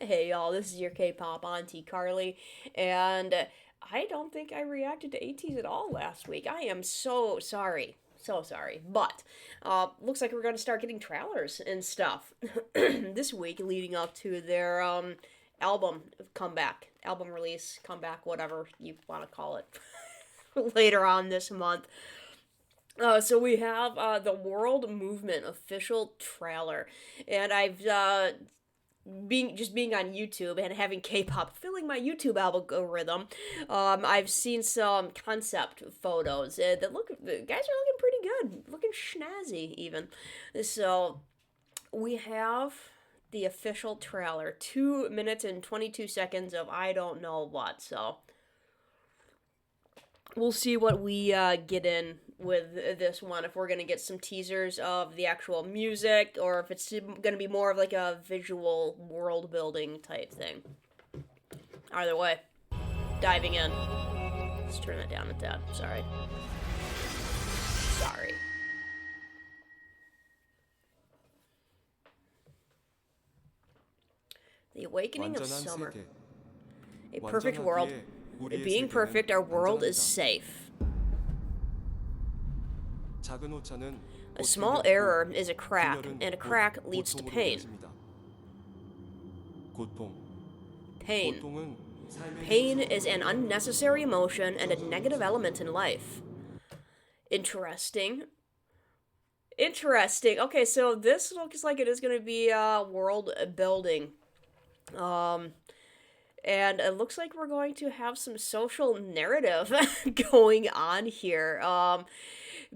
Hey y'all, this is your K-pop auntie Carly, and I don't think I reacted to ATEEZ at all last week. I am so sorry. So sorry. But looks like we're going to start getting trailers and stuff this week leading up to their album comeback, album release, comeback, whatever you want to call it, later on this month. So we have the World Movement official trailer, and I've being on YouTube and having K-pop filling my YouTube algorithm, I've seen some concept photos the guys are looking pretty good, looking snazzy even. So we have the official trailer, 2 minutes and 22 seconds of I don't know what. So we'll see what we get in with this one, if we're going to get some teasers of the actual music or if it's going to be more of like a visual world building type thing. Either way, diving in. Let's turn that down a tad. Sorry. The Awakening of Summer. A perfect world. Being perfect, our world is safe. A small error is a crack, and a crack leads to pain. Pain. Pain is an unnecessary emotion and a negative element in life. Interesting. Interesting. Okay, so this looks like it is going to be world building. And it looks like we're going to have some social narrative going on here.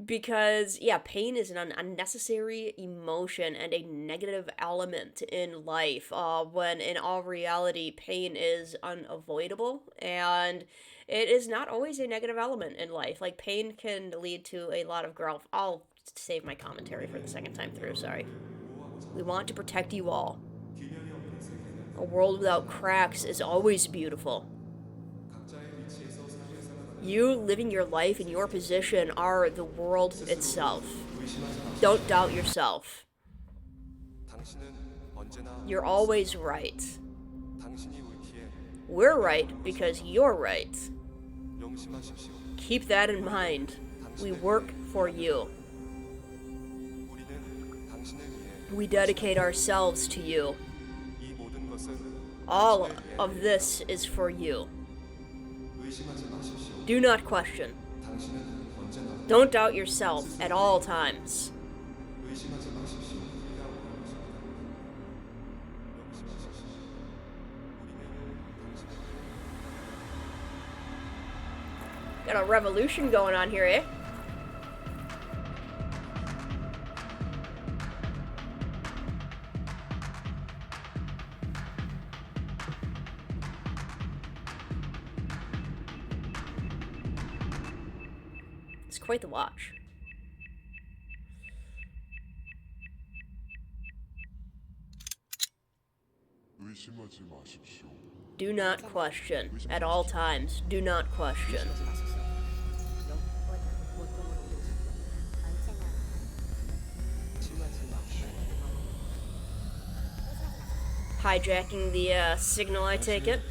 Because, yeah, pain is an unnecessary emotion and a negative element in life, when in all reality, pain is unavoidable, and it is not always a negative element in life. Like, pain can lead to a lot of growth. I'll save my commentary for the second time through, sorry. We want to protect you all. A world without cracks is always beautiful. You living your life in your position are the world itself. Don't doubt yourself. You're always right. We're right because you're right. Keep that in mind. We work for you. We dedicate ourselves to you. All of this is for you. Do not question. Don't doubt yourself at all times. Got a revolution going on here, eh? It's quite the watch. Do not question. At all times, do not question. Hijacking the signal, I take it.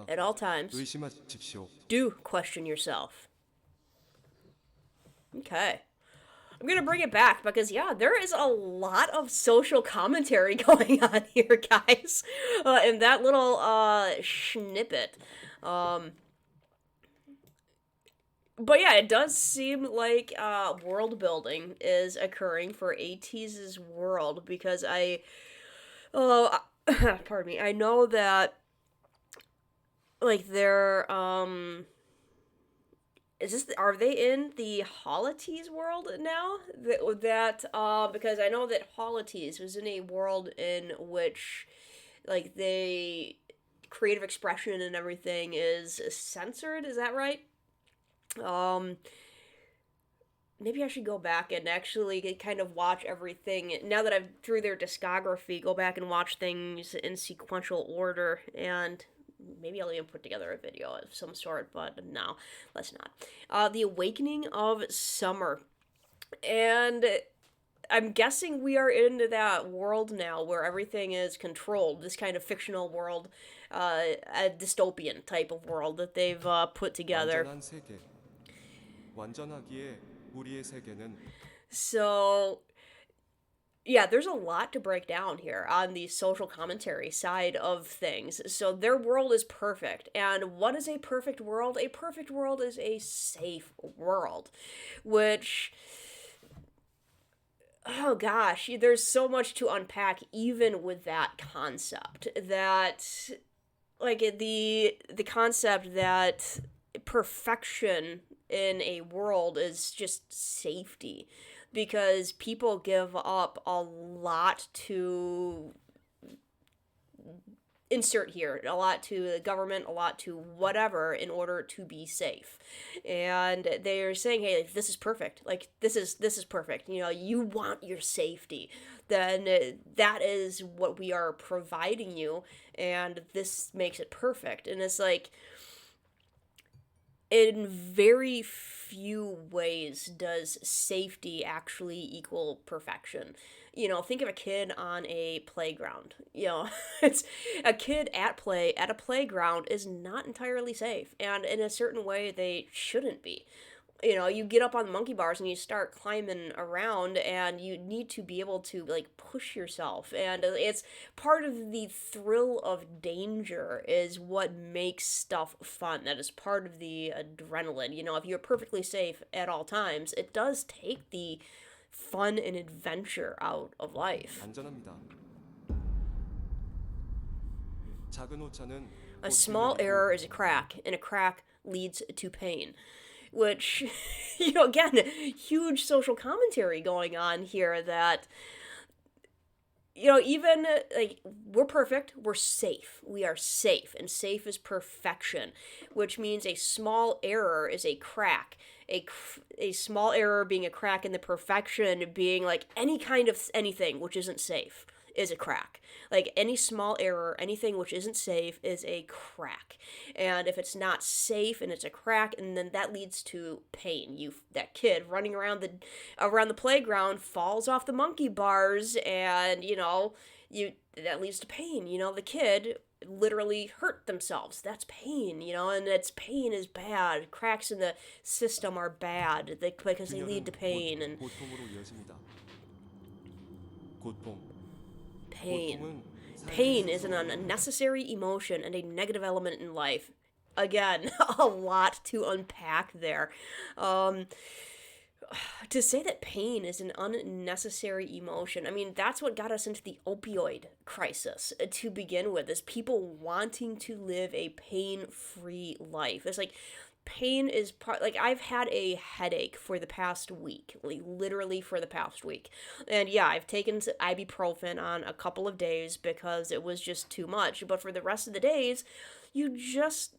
At all times, do question yourself. Okay. I'm gonna bring it back because, yeah, there is a lot of social commentary going on here, guys. In that little snippet. But yeah, it does seem like world building is occurring for ATEEZ's world because pardon me, I know that like they're are they in the Holities world now? Because I know that Holities was in a world in which like they creative expression and everything is censored, is that right? Um Maybe I should go back and actually kind of watch everything now that I've through their discography, go back and watch things in sequential order, and maybe I'll even put together a video of some sort, but no, let's not. The Awakening of Summer. And I'm guessing we are into that world now where everything is controlled, this kind of fictional world, a dystopian type of world that they've put together. 완전한 세계. 완전하기에 우리의 세계는 So, yeah, there's a lot to break down here on the social commentary side of things. So, their world is perfect. And what is a perfect world? A perfect world is a safe world, which, oh gosh, there's so much to unpack even with that concept. That, like, the concept that perfection in a world is just safety, because people give up a lot to insert here, a lot to the government, a lot to whatever, in order to be safe. And they're saying, hey, like, this is perfect, like this is perfect, you want your safety, then that is what we are providing you, and this makes it perfect. And it's like, in very few ways does safety actually equal perfection. Think of a kid on a playground. It's a kid at a playground is not entirely safe, and in a certain way they shouldn't be. You get up on the monkey bars and you start climbing around, and you need to be able to, like, push yourself, and it's part of the thrill of danger is what makes stuff fun. That is part of the adrenaline. If you're perfectly safe at all times, it does take the fun and adventure out of life. 안전합니다. 작은 오차는 A 고통을 small 내리고 error is a crack, and a crack leads to pain. Which, again, huge social commentary going on here that, even, like, we're perfect, we're safe. We are safe, and safe is perfection, which means a small error is a crack. A small error being a crack, and the perfection being, like, any kind of anything which isn't safe is a crack. Like, any small error, anything which isn't safe is a crack. And if it's not safe and it's a crack, and then that leads to pain. That kid running around the playground falls off the monkey bars, and that leads to pain. The kid literally hurt themselves. That's pain, and that's pain is bad. Cracks in the system are bad because they lead to 균열은 pain. And 고통으로 이어집니다. 고통. pain. 고통은 삶의 Pain is an 스스로 unnecessary emotion and a negative element in life. Again, a lot to unpack there. Um, to say that pain is an unnecessary emotion, I mean, that's what got us into the opioid crisis to begin with, is people wanting to live a pain-free life. It's like, pain is part, like, I've had a headache for the past week, like literally for the past week, and yeah, I've taken ibuprofen on a couple of days because it was just too much, but for the rest of the days, you just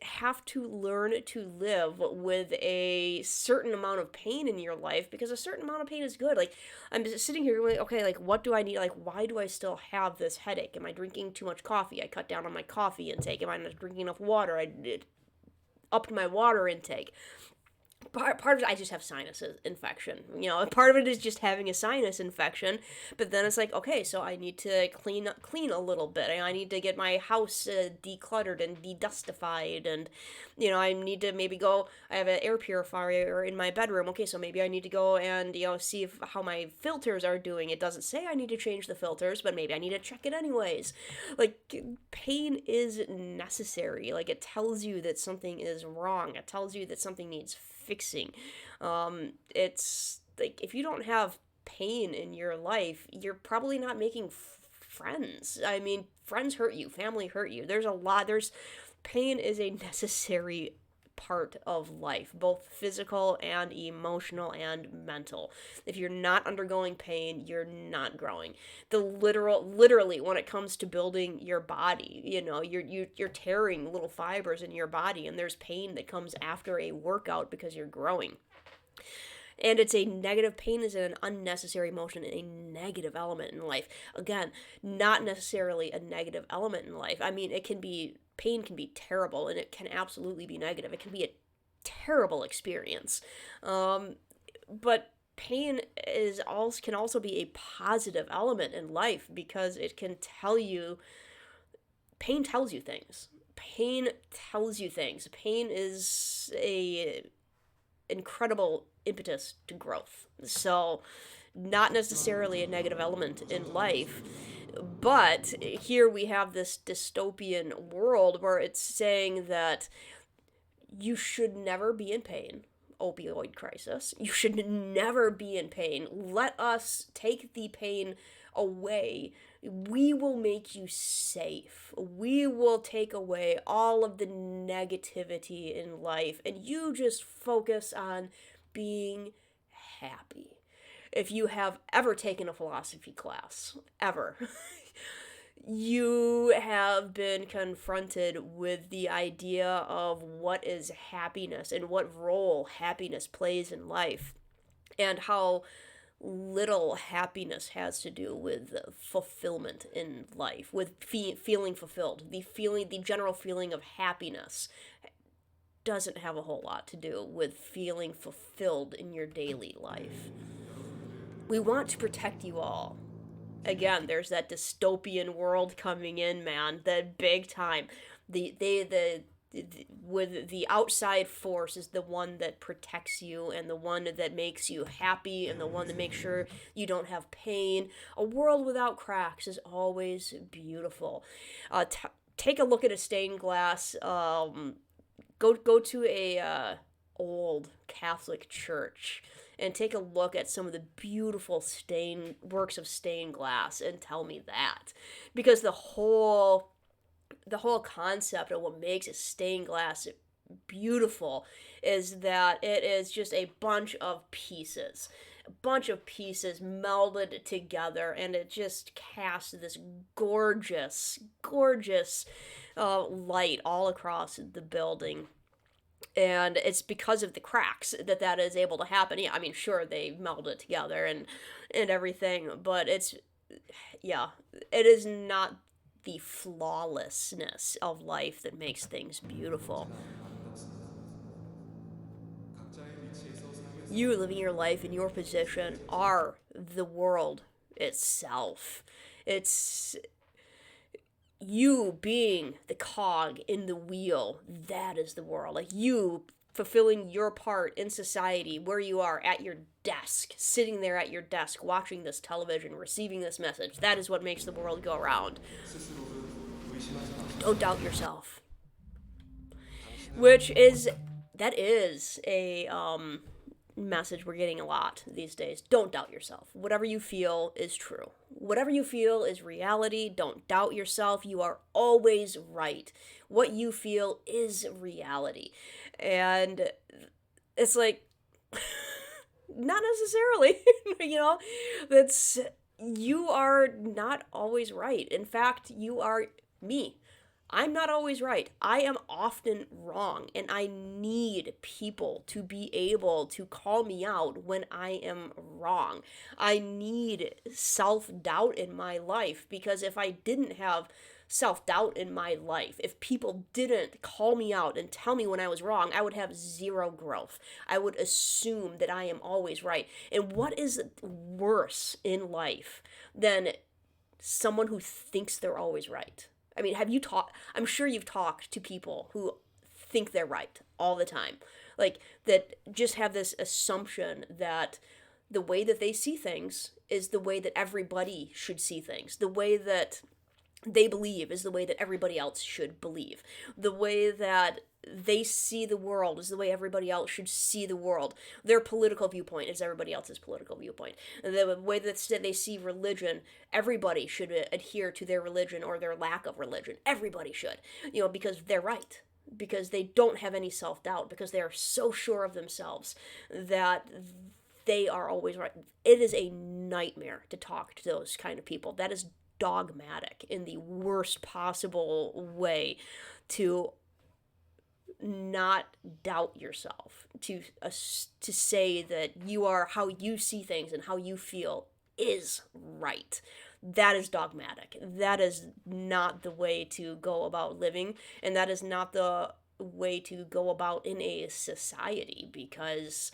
have to learn to live with a certain amount of pain in your life, because a certain amount of pain is good. Like, I'm just sitting here going, okay, like, what do I need? Like, why do I still have this headache? Am I drinking too much coffee? I cut down on my coffee intake. Am I not drinking enough water? I upped my water intake. Part of it, I just have sinus infection. Part of it is just having a sinus infection. But then it's like, okay, so I need to clean a little bit. I need to get my house decluttered and dedustified, and I need to maybe go. I have an air purifier in my bedroom. Okay, so maybe I need to go and see how my filters are doing. It doesn't say I need to change the filters, but maybe I need to check it anyways. Like, pain is necessary. Like, it tells you that something is wrong. It tells you that something needs fixing. It's like, if you don't have pain in your life, you're probably not making friends. I mean, friends hurt you, family hurt you. There's pain is a necessary part of life, both physical and emotional and mental. If you're not undergoing pain, you're not growing. Literally, when it comes to building your body, you're tearing little fibers in your body, and there's pain that comes after a workout because you're growing. And it's a negative. Pain is an unnecessary emotion and a negative element in life. Again, not necessarily a negative element in life. I mean, pain can be terrible, and it can absolutely be negative. It can be a terrible experience. But pain can also be a positive element in life because it can tell you pain tells you things. Pain tells you things. Pain is a incredible impetus to growth. So, not necessarily a negative element in life, but here we have this dystopian world where it's saying that you should never be in pain. Opioid crisis. You should never be in pain. Let us take the pain away. We will make you safe. We will take away all of the negativity in life, and you just focus on being happy. If you have ever taken a philosophy class, ever, you have been confronted with the idea of what is happiness and what role happiness plays in life, and how little happiness has to do with fulfillment in life, with feeling fulfilled. The general feeling of happiness doesn't have a whole lot to do with feeling fulfilled in your daily life. We want to protect you all. Again, there's that dystopian world coming in, man. The big time. With the outside force is the one that protects you and the one that makes you happy and the one that makes sure you don't have pain. A world without cracks is always beautiful. Take a look at a stained glass. Go to a old Catholic church and take a look at some of the beautiful works of stained glass and tell me that, because the whole concept of what makes a stained glass beautiful is that it is just a bunch of pieces melded together, and it just casts this gorgeous light all across the building. And it's because of the cracks that is able to happen. Yeah, I mean, sure, they meld it together and everything, but it is not the flawlessness of life that makes things beautiful. You living your life in your position are the world itself. It's you being the cog in the wheel. That is the world. Like, you fulfilling your part in society, where you are at your desk, sitting there at your desk, watching this television, receiving this message. That is what makes the world go around. Don't doubt yourself. That is a message we're getting a lot these days. Don't doubt yourself. Whatever you feel is true. Whatever you feel is reality. Don't doubt yourself. You are always right. What you feel is reality. And it's like, not necessarily, you are not always right. In fact, you are me. I'm not always right. I am often wrong, and I need people to be able to call me out when I am wrong. I need self-doubt in my life, because if I didn't have self-doubt in my life, if people didn't call me out and tell me when I was wrong, I would have zero growth. I would assume that I am always right. And what is worse in life than someone who thinks they're always right? I mean, I'm sure you've talked to people who think they're right all the time. Like, that just have this assumption that the way that they see things is the way that everybody should see things. The way that they believe is the way that everybody else should believe. The way that they see the world is the way everybody else should see the world. Their political viewpoint is everybody else's political viewpoint. The way that they see religion, everybody should adhere to their religion or their lack of religion. Everybody should, because they're right. Because they don't have any self-doubt. Because they are so sure of themselves that they are always right. It is a nightmare to talk to those kind of people. That is dogmatic in the worst possible way, to not doubt yourself, to say that you are, how you see things and how you feel is right. That is dogmatic. That is not the way to go about living, and that is not the way to go about in a society, because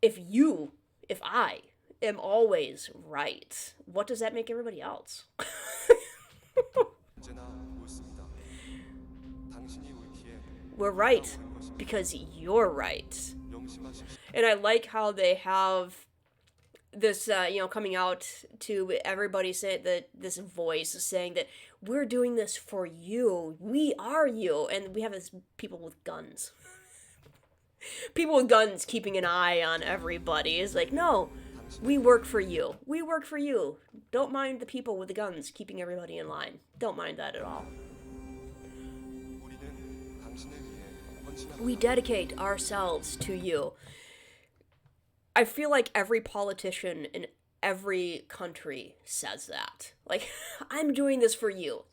if I am always right, what does that make everybody else? 언제나 옳습니다. 당신이 옳기에 We're 우리가 right 옳은 것입니다. because you're right. 명심하십시오. And I like how they have this, coming out to everybody, say that this voice saying that we're doing this for you. We are you. And we have this people with guns. People with guns keeping an eye on everybody. It's like, no, we work for you. We work for you. Don't mind the people with the guns keeping everybody in line. Don't mind that at all. 우리는 당신을 위해 헌신합니다. We dedicate ourselves to you. I feel like every politician in every country says that. Like, I'm doing this for you.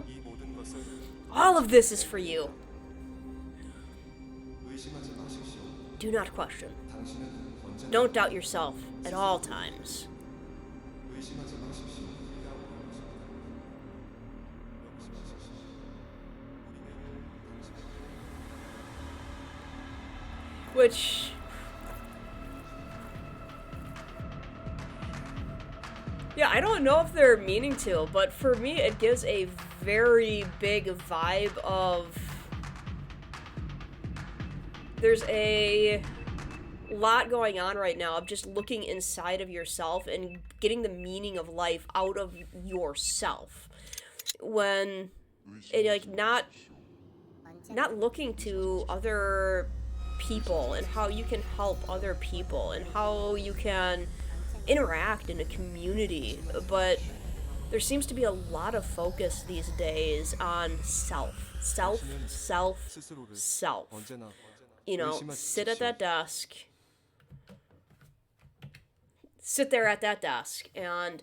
이 모든 것을 All of this is for you. 의심하지 마십시오. Do not question. 당신은 언제나 Don't doubt yourself at all times. 의심하지 마십시오. 우리가 옳은 것입니다. 명심하십시오. 우리는 당신을 Which, yeah, I don't know if they're meaning to, but for me it gives a very big vibe of there's a lot going on right now of just looking inside of yourself and getting the meaning of life out of yourself, when it, like, not looking to other people and how you can help other people and how you can interact in a community. But there seems to be a lot of focus these days on self. 스스로를 언제나 Sit at that desk. Sit there at that desk and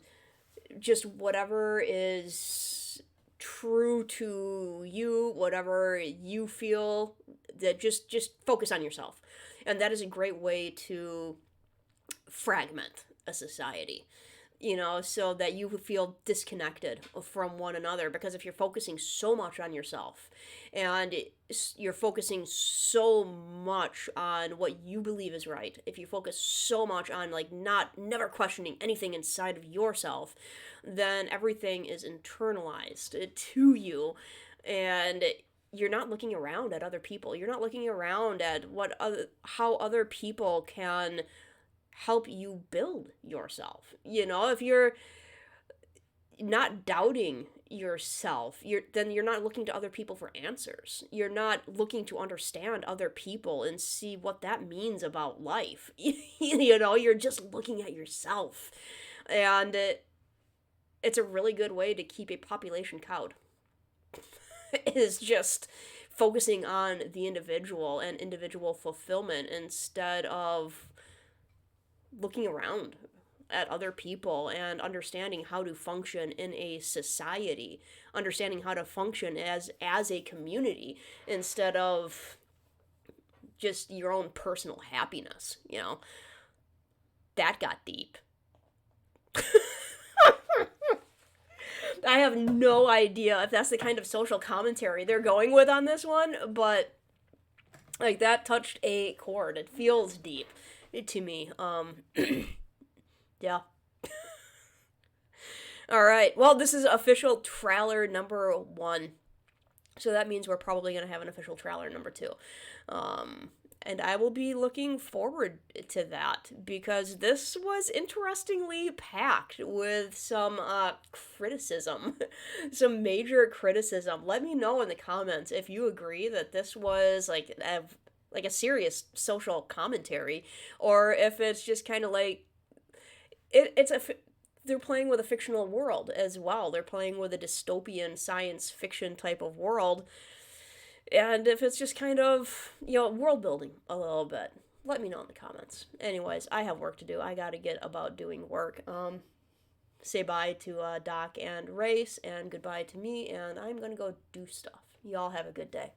just whatever is true to you, whatever you feel, that just focus on yourself. And that is a great way to fragment a society, so that you feel disconnected from one another. Because if you're focusing so much on yourself and you're focusing so much on what you believe is right, if you focus so much on never questioning anything inside of yourself, then everything is internalized to you, and you're not looking around at other people. You're not looking around at how other people can help you build yourself. If you're not doubting yourself, then you're not looking to other people for answers. You're not looking to understand other people and see what that means about life. You're just looking at yourself. And it's a really good way to keep a population cowed. Is just focusing on the individual and individual fulfillment instead of looking around at other people and understanding how to function in a society, understanding how to function as a community instead of just your own personal happiness. That got deep. I have no idea if that's the kind of social commentary they're going with on this one, but that touched a chord. It feels deep to me. Yeah. All right. Well, this is official trailer number 1. So that means we're probably going to have an official trailer number 2. And I will be looking forward to that, because this was interestingly packed with some criticism, some major criticism. Let me know in the comments if you agree that this was like a serious social commentary, or if it's just kind of like they're playing with a fictional world as well. They're playing with a dystopian science fiction type of world. And if it's just kind of, world building a little bit, let me know in the comments. Anyways, I have work to do. I gotta get about doing work. Say bye to Doc and Race, and goodbye to me, and I'm gonna go do stuff. Y'all have a good day.